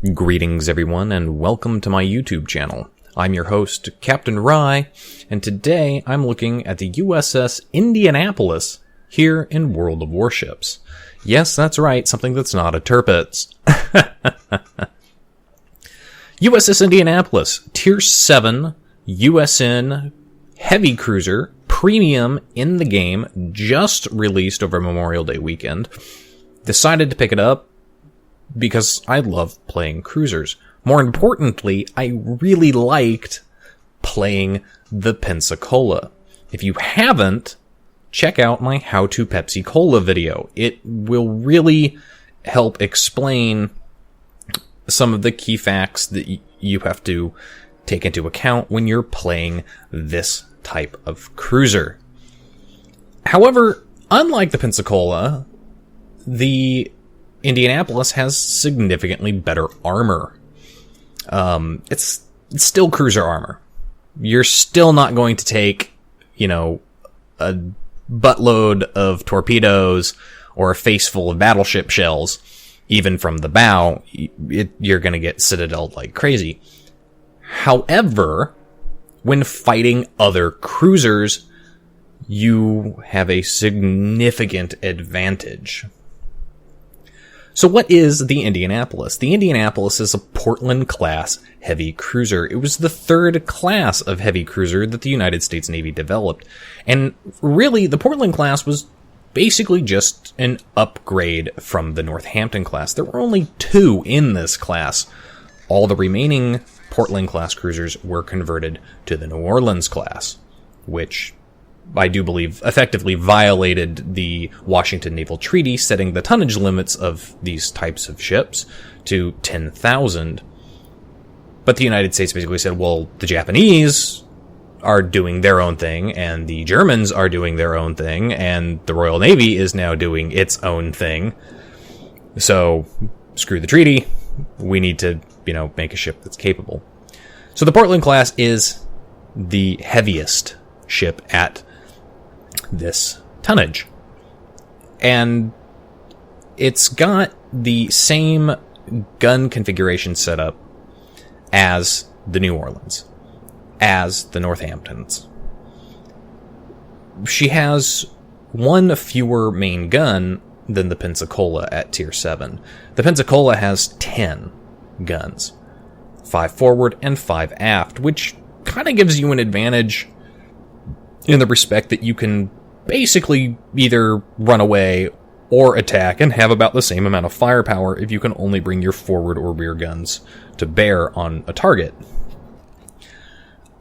Greetings everyone, and welcome to my YouTube channel. I'm your host, Captain Rye, and today I'm looking at the USS Indianapolis here in World of Warships. Yes, that's right, something that's not a Tirpitz. USS Indianapolis, Tier 7, USN, heavy cruiser, premium in the game, just released over Memorial Day weekend. Decided to pick it up because I love playing cruisers. More importantly, I really liked playing the Pensacola. If you haven't, check out my How to Pepsi Cola video. It will really help explain some of the key facts that you have to take into account when you're playing this type of cruiser. However, unlike the Pensacola, the Indianapolis has significantly better armor. It's still cruiser armor. You're still not going to take, a buttload of torpedoes or a face full of battleship shells, even from the bow. You're going to get citadeled like crazy. However, when fighting other cruisers, you have a significant advantage. So what is the Indianapolis? The Indianapolis is a Portland-class heavy cruiser. It was the third class of heavy cruiser that the United States Navy developed. And really, the Portland class was basically just an upgrade from the Northampton class. There were only two in this class. All the remaining Portland-class cruisers were converted to the New Orleans class, which I do believe effectively violated the Washington Naval Treaty, setting the tonnage limits of these types of ships to 10,000. But the United States basically said, well, the Japanese are doing their own thing, and the Germans are doing their own thing, and the Royal Navy is now doing its own thing. So, screw the treaty. We need to, make a ship that's capable. So the Portland class is the heaviest ship at this tonnage. And it's got the same gun configuration setup as the New Orleans, as the Northamptons. She has one fewer main gun than the Pensacola at Tier 7. The Pensacola has 10 guns, 5 forward and 5 aft, which kind of gives you an advantage in the respect that you can basically either run away or attack and have about the same amount of firepower if you can only bring your forward or rear guns to bear on a target.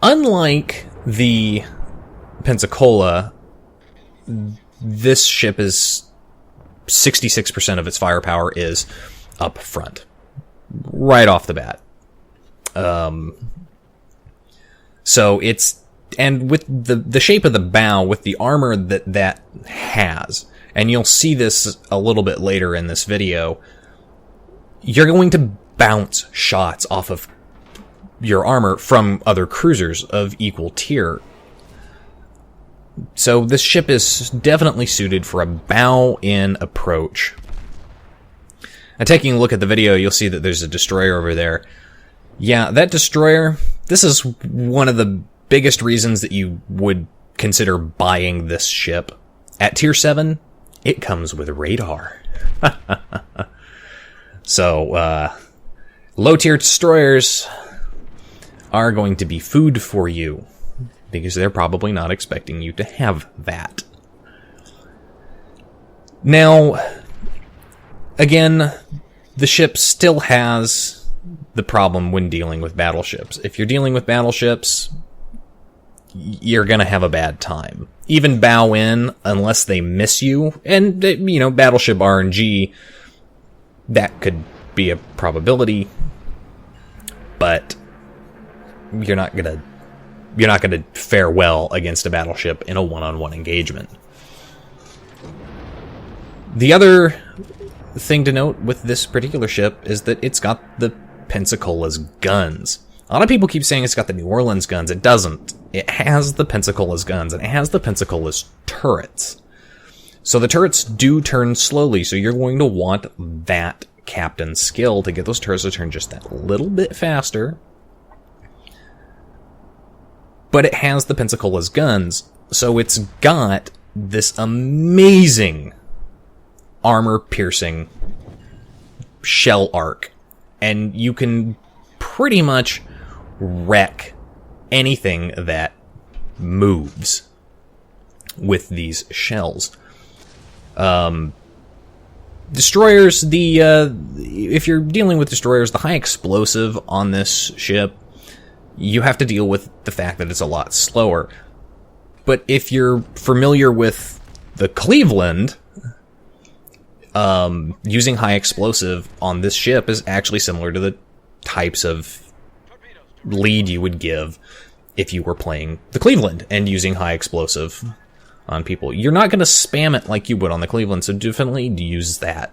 Unlike the Pensacola, this ship is 66% of its firepower is up front, right off the bat. So it's, and with the shape of the bow, with the armor that has, and you'll see this a little bit later in this video, you're going to bounce shots off of your armor from other cruisers of equal tier. So this ship is definitely suited for a bow-in approach. And taking a look at the video, you'll see that there's a destroyer over there. Yeah, that destroyer, this is one of the biggest reasons that you would consider buying this ship. At Tier 7, it comes with radar. So, low-tier destroyers are going to be food for you, because they're probably not expecting you to have that. Now, again, the ship still has the problem when dealing with battleships. If you're dealing with battleships, you're gonna have a bad time. Even bow in, unless they miss you, and, battleship RNG, that could be a probability, but you're not gonna fare well against a battleship in a one-on-one engagement. The other thing to note with this particular ship is that it's got the Pensacola's guns. A lot of people keep saying it's got the New Orleans guns. It doesn't. It has the Pensacola's guns, and it has the Pensacola's turrets. So the turrets do turn slowly, so you're going to want that captain skill to get those turrets to turn just that little bit faster. But it has the Pensacola's guns, so it's got this amazing armor-piercing shell arc. And you can pretty much wreck anything that moves with these shells. Destroyers, if you're dealing with destroyers, the high explosive on this ship, you have to deal with the fact that it's a lot slower. But if you're familiar with the Cleveland, using high explosive on this ship is actually similar to the types of lead you would give if you were playing the Cleveland and using high explosive on people. You're not going to spam it like you would on the Cleveland, so definitely use that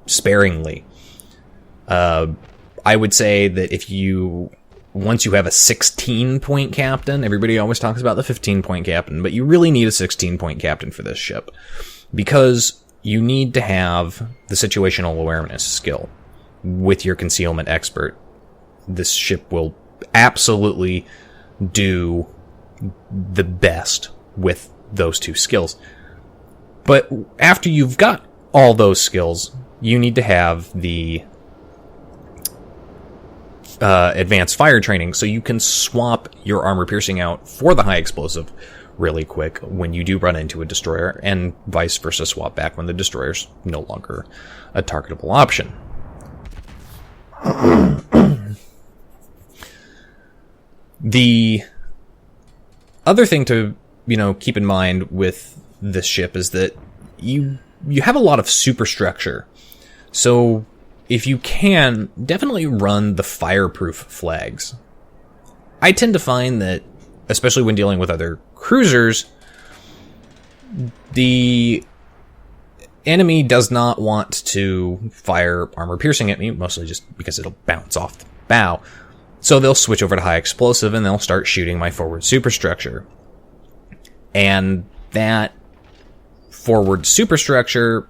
sparingly. I would say that once you have a 16-point captain, everybody always talks about the 15-point captain, but you really need a 16-point captain for this ship, because you need to have the situational awareness skill with your concealment expert. This ship will absolutely do the best with those two skills. But after you've got all those skills, you need to have the advanced fire training, so you can swap your armor piercing out for the high explosive really quick when you do run into a destroyer, and vice versa, swap back when the destroyer's no longer a targetable option. The other thing to, keep in mind with this ship is that you have a lot of superstructure. So if you can, definitely run the fireproof flags. I tend to find that, especially when dealing with other cruisers, the enemy does not want to fire armor piercing at me, mostly just because it'll bounce off the bow. So they'll switch over to high explosive and they'll start shooting my forward superstructure. And that forward superstructure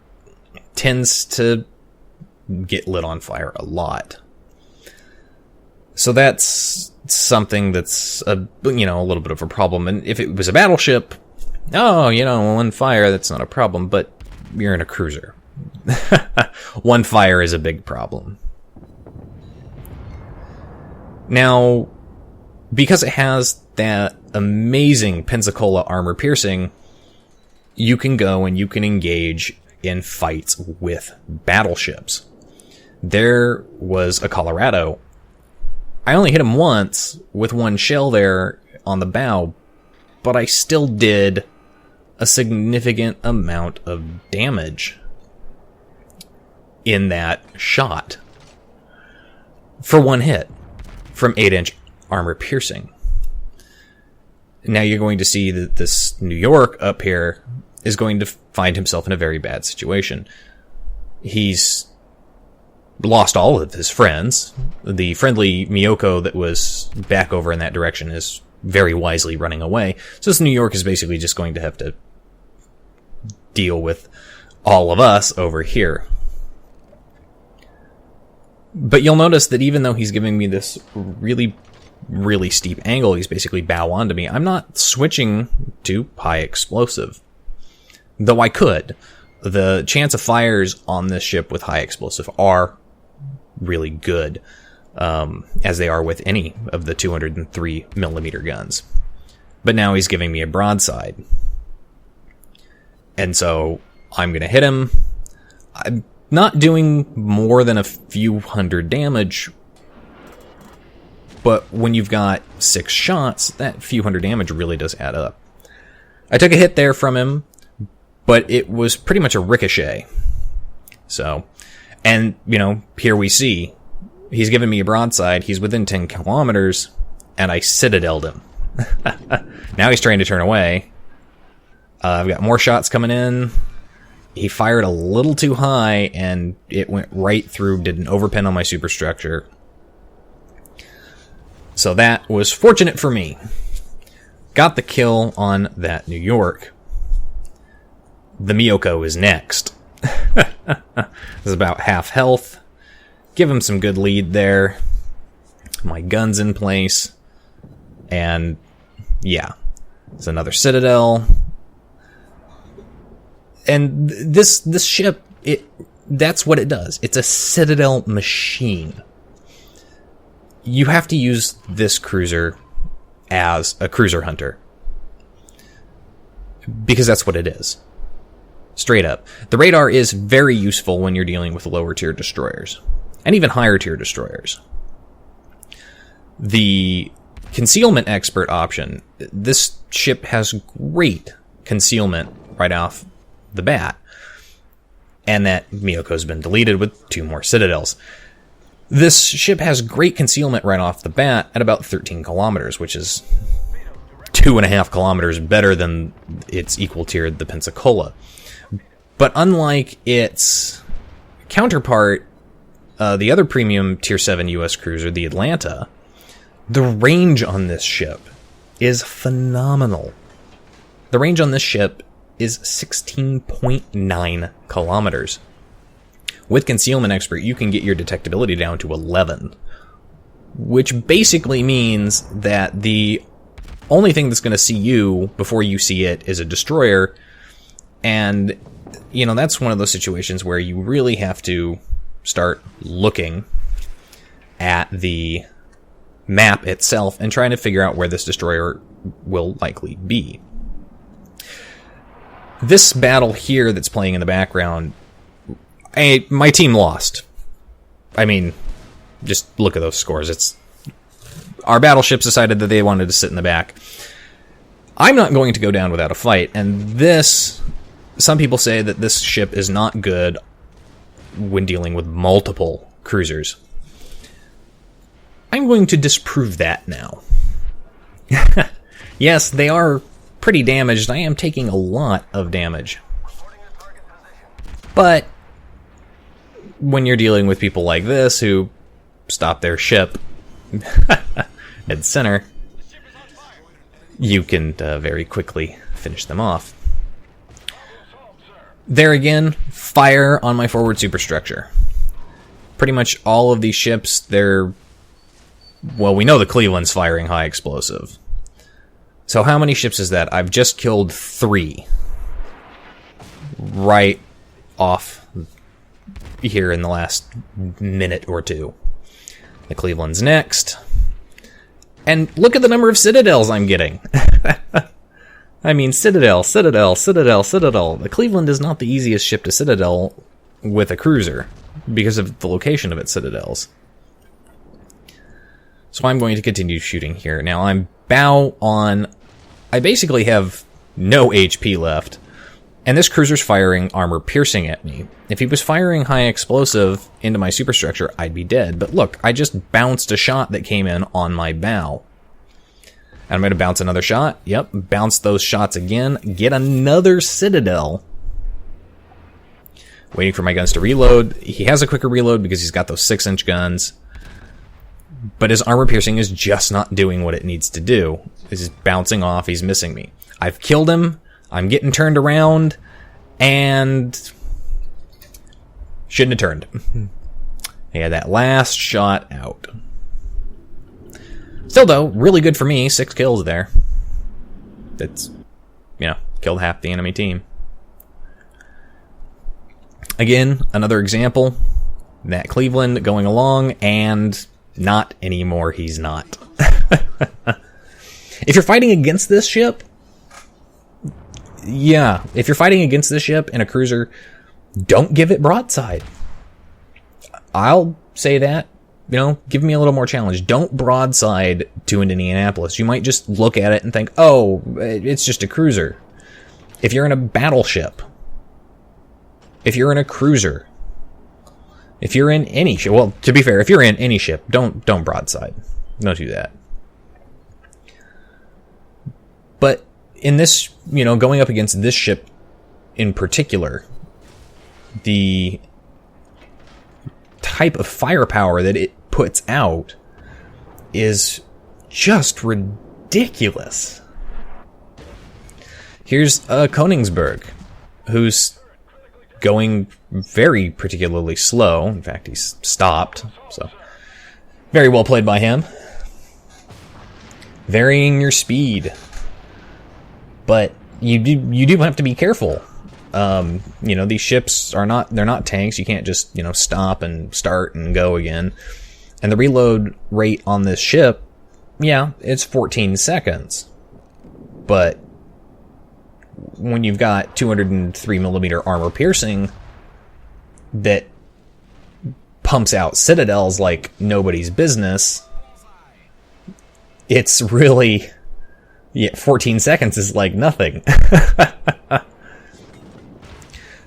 tends to get lit on fire a lot. So that's something that's a little bit of a problem. And if it was a battleship, one fire, that's not a problem, but you're in a cruiser. One fire is a big problem. Now, because it has that amazing Pensacola armor piercing, you can go and you can engage in fights with battleships. There was a Colorado. I only hit him once with one shell there on the bow, but I still did a significant amount of damage in that shot for one hit from 8-inch armor piercing. Now you're going to see that this New York up here is going to find himself in a very bad situation. He's lost all of his friends. The friendly Miyoko that was back over in that direction is very wisely running away. So this New York is basically just going to have to deal with all of us over here. But you'll notice that even though he's giving me this really, really steep angle, he's basically bow onto me, I'm not switching to high explosive. Though I could. The chance of fires on this ship with high explosive are really good, as they are with any of the 203 millimeter guns. But now he's giving me a broadside. And so I'm going to hit him. I'm not doing more than a few hundred damage, but when you've got 6 shots, that few hundred damage really does add up. I took a hit there from him, but it was pretty much a ricochet. So, and, here we see, he's giving me a broadside, he's within 10 kilometers, and I citadeled him. Now he's trying to turn away. I've got more shots coming in. He fired a little too high, and it went right through, did an overpin on my superstructure. So that was fortunate for me. Got the kill on that New York. The Miyoko is next. It's about half health. give him some good lead there. My gun's in place. And, yeah. It's another Citadel. And this ship, that's what it does. It's a Citadel machine. You have to use this cruiser as a cruiser hunter. Because that's what it is. Straight up. The radar is very useful when you're dealing with lower tier destroyers. And even higher tier destroyers. The concealment expert option. This ship has great concealment right off the bat. And that Miyoko's been deleted with 2 more Citadels. This ship has great concealment right off the bat at about 13 kilometers, which is 2.5 kilometers better than its equal tier, the Pensacola. But unlike its counterpart, the other premium tier 7 US cruiser, the Atlanta, the range on this ship is phenomenal. The range on this ship is 16.9 kilometers. With Concealment Expert, you can get your detectability down to 11, which basically means that the only thing that's going to see you before you see it is a destroyer, and, you know, that's one of those situations where you really have to start looking at the map itself and trying to figure out where this destroyer will likely be. This battle here that's playing in the background, my team lost. I mean, just look at those scores. Our battleships decided that they wanted to sit in the back. I'm not going to go down without a fight, and some people say that this ship is not good when dealing with multiple cruisers. I'm going to disprove that now. Yes, they are pretty damaged. I am taking a lot of damage. But when you're dealing with people like this who stop their ship at center, you can very quickly finish them off. There again, fire on my forward superstructure. Pretty much all of these ships, well, we know the Cleveland's firing high explosive. So how many ships is that? I've just killed 3. Right off here in the last minute or two. The Cleveland's next. And look at the number of Citadels I'm getting. I mean, Citadel. The Cleveland is not the easiest ship to Citadel with a cruiser because of the location of its Citadels. So I'm going to continue shooting here. Now I'm bow on. I basically have no HP left. And this cruiser's firing armor piercing at me. If he was firing high explosive into my superstructure, I'd be dead. But look, I just bounced a shot that came in on my bow. And I'm going to bounce another shot. Yep, bounce those shots again. Get another Citadel. Waiting for my guns to reload. He has a quicker reload because he's got those 6-inch guns. But his armor piercing is just not doing what it needs to do. He's bouncing off. He's missing me. I've killed him. I'm getting turned around, and shouldn't have turned. He had that last shot out. Still, though, really good for me. 6 kills there. That's, killed half the enemy team. Again, another example. That Cleveland going along, and not anymore, he's not. If you're fighting against this ship, if you're fighting against this ship in a cruiser, don't give it broadside. I'll say that. Give me a little more challenge. Don't broadside to an Indianapolis. You might just look at it and think, oh, it's just a cruiser. If you're in a battleship, if you're in a cruiser, if you're in any ship, well, to be fair, if you're in any ship, don't broadside. Don't do that. But in this, going up against this ship in particular, the type of firepower that it puts out is just ridiculous. Here's Königsberg, who's going very particularly slow. In fact, he's stopped. So, very well played by him. Varying your speed. But you do have to be careful. These ships they're not tanks. You can't just, stop and start and go again. And the reload rate on this ship, yeah, it's 14 seconds. But when you've got 203mm armor piercing that pumps out citadels like nobody's business, it's really, 14 seconds is like nothing.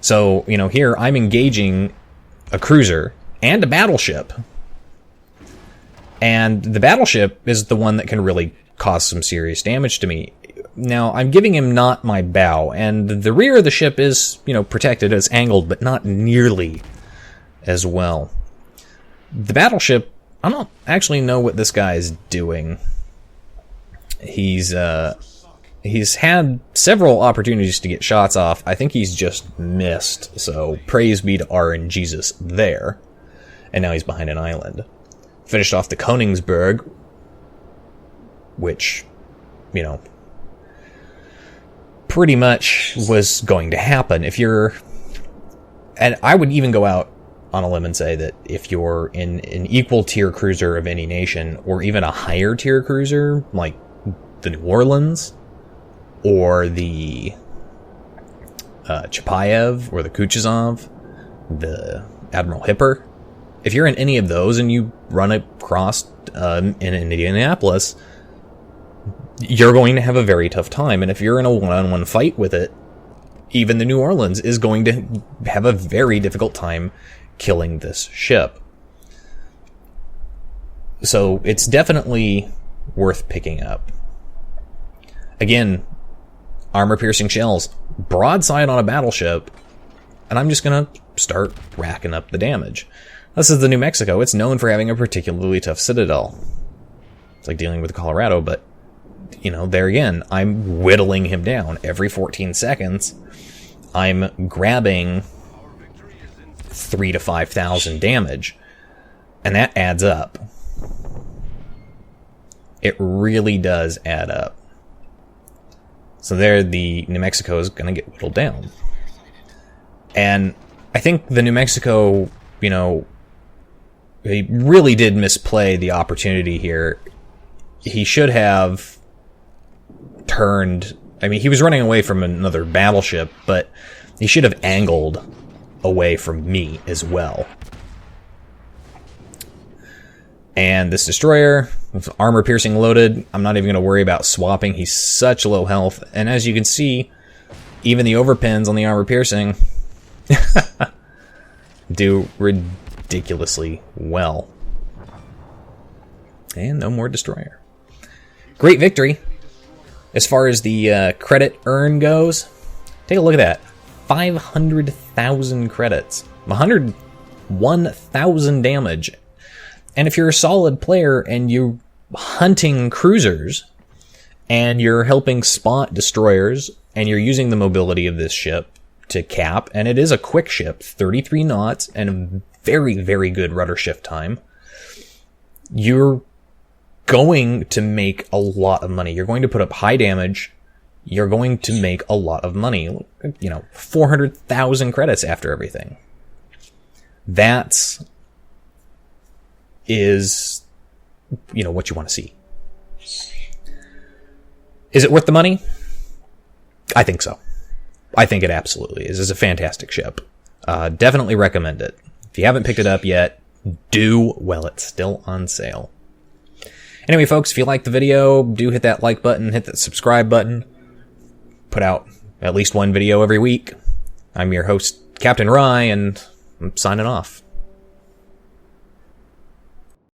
So, here I'm engaging a cruiser and a battleship. And the battleship is the one that can really cause some serious damage to me. Now, I'm giving him not my bow, and the rear of the ship is, protected, it's angled, but not nearly as well. The battleship, I don't actually know what this guy is doing. He's had several opportunities to get shots off. I think he's just missed, so praise be to RNGesus there. And now he's behind an island. Finished off the Königsberg, which, pretty much was going to happen. And I would even go out on a limb and say that if you're in an equal tier cruiser of any nation, or even a higher tier cruiser, like the New Orleans, or the Chapayev, or the Kuchezov, the Admiral Hipper, if you're in any of those and you run across in Indianapolis, you're going to have a very tough time. And if you're in a one-on-one fight with it, even the New Orleans is going to have a very difficult time killing this ship. So it's definitely worth picking up. Again, armor-piercing shells, broadside on a battleship, and I'm just going to start racking up the damage. This is the New Mexico. It's known for having a particularly tough citadel. It's like dealing with Colorado, but, there again, I'm whittling him down. Every 14 seconds, I'm grabbing 3,000 to 5,000 damage. And that adds up. It really does add up. So there, the New Mexico is going to get whittled down. And I think the New Mexico, he really did misplay the opportunity here. He should have turned... he was running away from another battleship, but he should have angled away from me as well. And this destroyer, with armor-piercing loaded, I'm not even going to worry about swapping. He's such low health. And as you can see, even the overpins on the armor-piercing do ridiculously well. And no more destroyer. Great victory. As far as the credit earn goes, take a look at that. 500,000 credits. 101,000 damage. And if you're a solid player and you're hunting cruisers, and you're helping spot destroyers, and you're using the mobility of this ship to cap, and it is a quick ship, 33 knots, and a very, very good rudder shift time, you're going to make a lot of money. You're going to put up high damage. You're going to make a lot of money. 400,000 credits after everything. That is, what you want to see. Is it worth the money? I think so. I think it absolutely is. It's a fantastic ship. Definitely recommend it. If you haven't picked it up yet, do while it's still on sale. Anyway, folks, if you liked the video, do hit that like button, hit that subscribe button. Put out at least one video every week. I'm your host, Captain Rye, and I'm signing off.